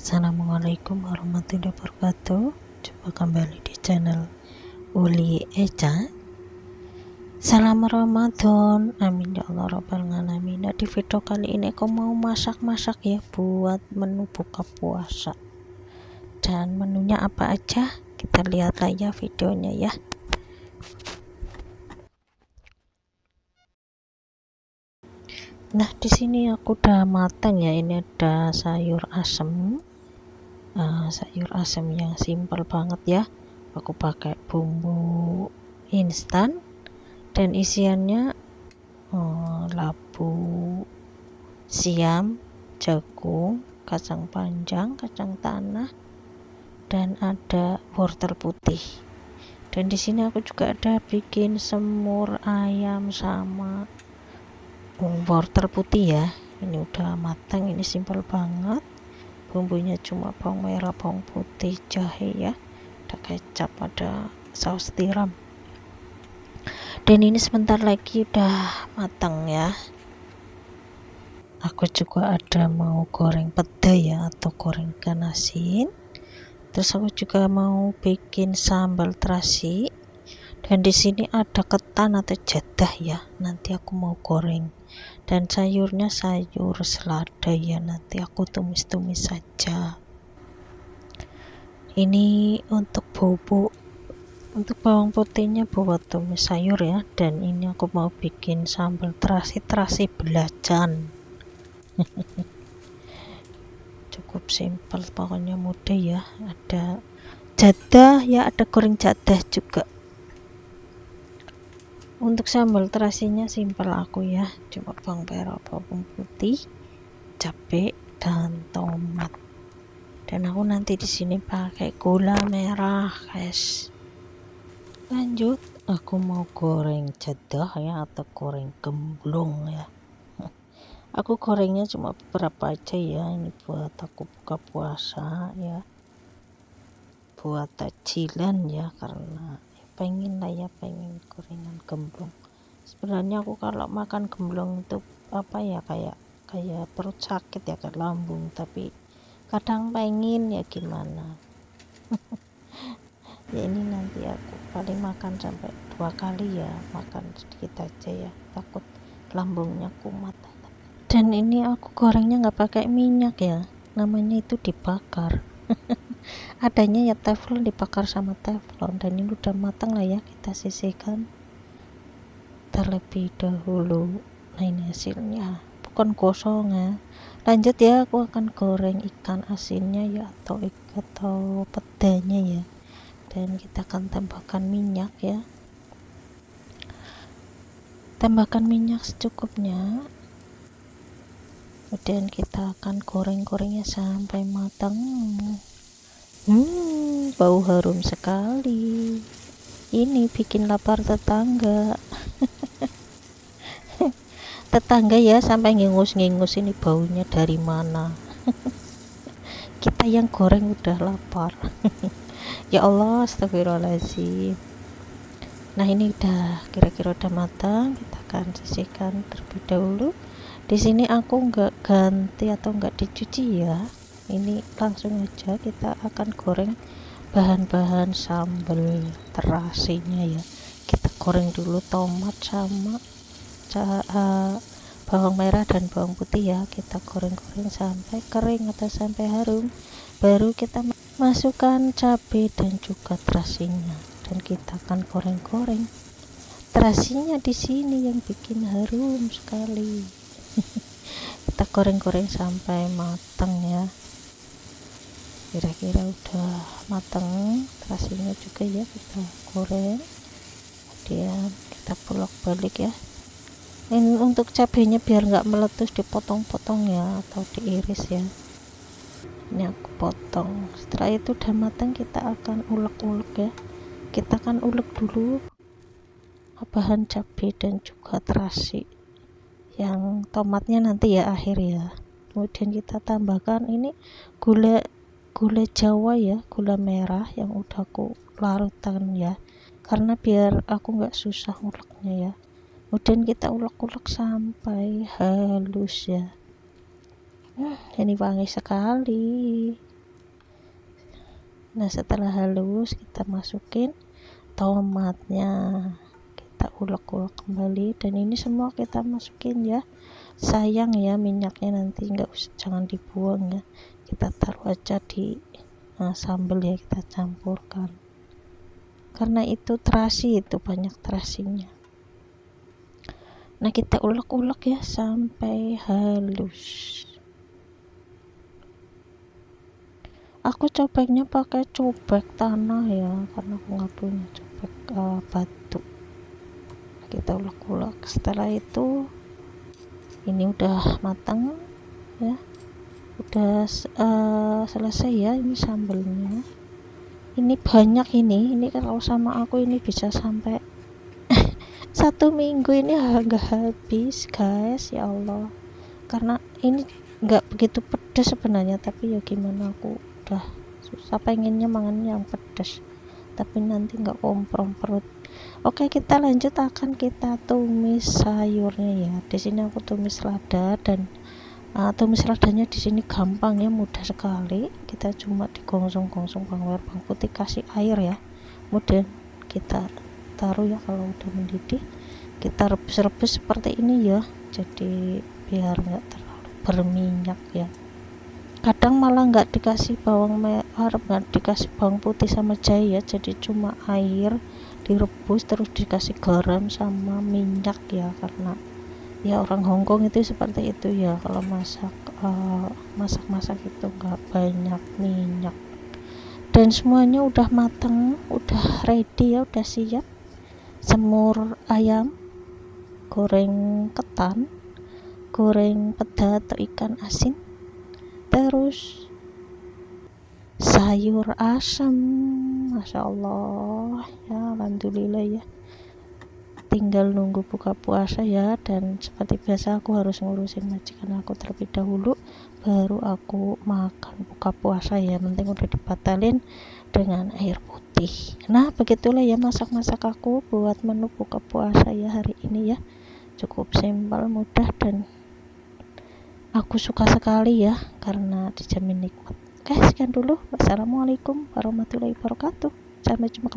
Assalamualaikum warahmatullahi wabarakatuh. Jumpa kembali di channel Uli Eca. Salam Ramadan, amin ya Allah rabbal alamin. Nah, di video kali ini aku mau masak-masak ya buat menu buka puasa. Dan menunya apa aja? Kita lihat aja videonya ya. Nah, di sini aku udah matang ya. Ini ada sayur asem. Sayur asem yang simple banget ya. Aku pakai bumbu instan dan isiannya labu siam, jagung, kacang panjang, kacang tanah, dan ada wortel putih. Dan di sini aku juga ada bikin semur ayam sama wortel putih ya. Ini udah matang, ini simple banget. Bumbunya cuma bawang merah, bawang putih, jahe ya, ada kecap, ada saus tiram. Dan ini sebentar lagi udah matang ya. Aku juga ada mau goreng peda ya, atau goreng ikan asin. Terus aku juga mau bikin sambal terasi. Dan di sini ada ketan atau jadah ya, nanti aku mau goreng. Dan sayurnya sayur selada ya, nanti aku tumis-tumis saja. Ini untuk bubuk, untuk bawang putihnya buat tumis sayur ya. Dan ini aku mau bikin sambal terasi belacan. Cukup simpel, pokoknya mudah ya. Ada jadah ya, ada goreng jadah juga. Untuk sambal terasinya simpel aku ya, cuma bawang merah, bawang putih, cabai, dan tomat. Dan aku nanti di sini pakai gula merah guys. Lanjut, aku mau goreng jadah ya, atau goreng gemblong ya. Aku gorengnya cuma beberapa aja ya, ini buat aku buka puasa ya, buat takjilan ya, karena pengen lah ya, pengen gorengan gemblong. Sebenarnya aku kalau makan gemblong itu apa ya, kayak perut sakit ya, ke lambung, tapi kadang pengen ya gimana. Ya ini nanti aku paling makan sampai 2 kali ya, makan sedikit aja ya, takut lambungnya kumat. Dan ini aku gorengnya nggak pakai minyak ya, namanya itu dibakar. Adanya ya teflon, dibakar sama teflon. Dan ini udah matang lah ya, kita sisihkan terlebih dahulu. Nah, ini hasilnya, bukan gosong ya. Lanjut ya, aku akan goreng ikan asinnya ya, atau pedanya ya. Dan kita akan tambahkan minyak ya, tambahkan minyak secukupnya. Kemudian kita akan goreng-gorengnya sampai matang. Bau harum sekali, ini bikin lapar tetangga. Tetangga ya sampai ngingus-ngingus, ini baunya dari mana. Kita yang goreng udah lapar. Ya Allah, astagfirullahaladzim. Nah, ini udah kira-kira udah matang, kita akan sisihkan terlebih dahulu. Di sini aku nggak ganti atau nggak dicuci ya, ini langsung aja kita akan goreng bahan-bahan sambal terasinya ya. Kita goreng dulu tomat sama bawang merah dan bawang putih ya, kita goreng-goreng sampai kering atau sampai harum, baru kita masukkan cabai dan juga terasinya. Dan kita akan goreng-goreng terasinya, di sini yang bikin harum sekali. Kita goreng-goreng sampai matang ya, kira-kira udah matang terasinya juga ya, kita goreng. Kemudian kita bolak-balik ya. Ini untuk cabenya biar nggak meletus, dipotong-potong ya, atau diiris ya. Ini aku potong. Setelah itu udah matang, kita akan ulek-ulek ya. Kita akan ulek dulu bahan cabai dan juga terasi, yang tomatnya nanti ya akhir ya. Kemudian kita tambahkan ini gula Jawa ya, gula merah yang udah aku larutkan ya, karena biar aku nggak susah uleknya ya. Kemudian kita ulek-ulek sampai halus ya. Ini wangi sekali. Nah setelah halus kita masukin tomatnya, kita ulek-ulek kembali, dan ini semua kita masukin ya. Sayang ya minyaknya nanti jangan dibuang ya, kita taruh aja di sambal ya, kita campurkan karena itu terasi, itu banyak terasinya. Nah kita ulek-ulek ya sampai halus. Aku cobeknya pakai cobek tanah ya, karena aku nggak punya cobek batu. Kita ulek-ulek. Setelah itu ini udah matang ya, udah selesai ya. Ini sambalnya, ini banyak, ini kalau sama aku ini bisa sampai 1 minggu ini nggak habis guys, ya Allah. Karena ini nggak begitu pedas sebenarnya, tapi ya gimana, aku udah susah pengennya makannya yang pedas, tapi nanti nggak komprom perut. Oke, kita lanjut, akan kita tumis sayurnya ya. Di sini aku tumis lada, dan tumis ladanya di sini gampang ya, mudah sekali. Kita cuma digongsong-gongsong bawang putih, kasih air ya, kemudian kita taruh ya. Kalau udah mendidih kita rebus-rebus seperti ini ya, jadi biar nggak terlalu berminyak ya. Kadang malah nggak dikasih bawang merah, nggak dikasih bawang putih sama jahe ya, jadi cuma air direbus terus dikasih garam sama minyak ya, karena ya orang Hongkong itu seperti itu ya, kalau masak itu nggak banyak minyak. Dan semuanya udah matang, udah ready ya, udah siap. Semur ayam, goreng ketan, goreng peda atau ikan asin, terus sayur asam. Masya Allah ya, alhamdulillah ya. Tinggal nunggu buka puasa ya, dan seperti biasa aku harus ngurusin majikan aku terlebih dahulu, baru aku makan buka puasa ya. Penting udah dibatalin dengan air putih. Nah begitulah ya masak-masak aku buat menu buka puasa ya hari ini ya. Cukup simpel, mudah, dan aku suka sekali ya, karena dijamin nikmat. Oke, sekian dulu. Wassalamualaikum warahmatullahi wabarakatuh. Sampai jumpa kembali.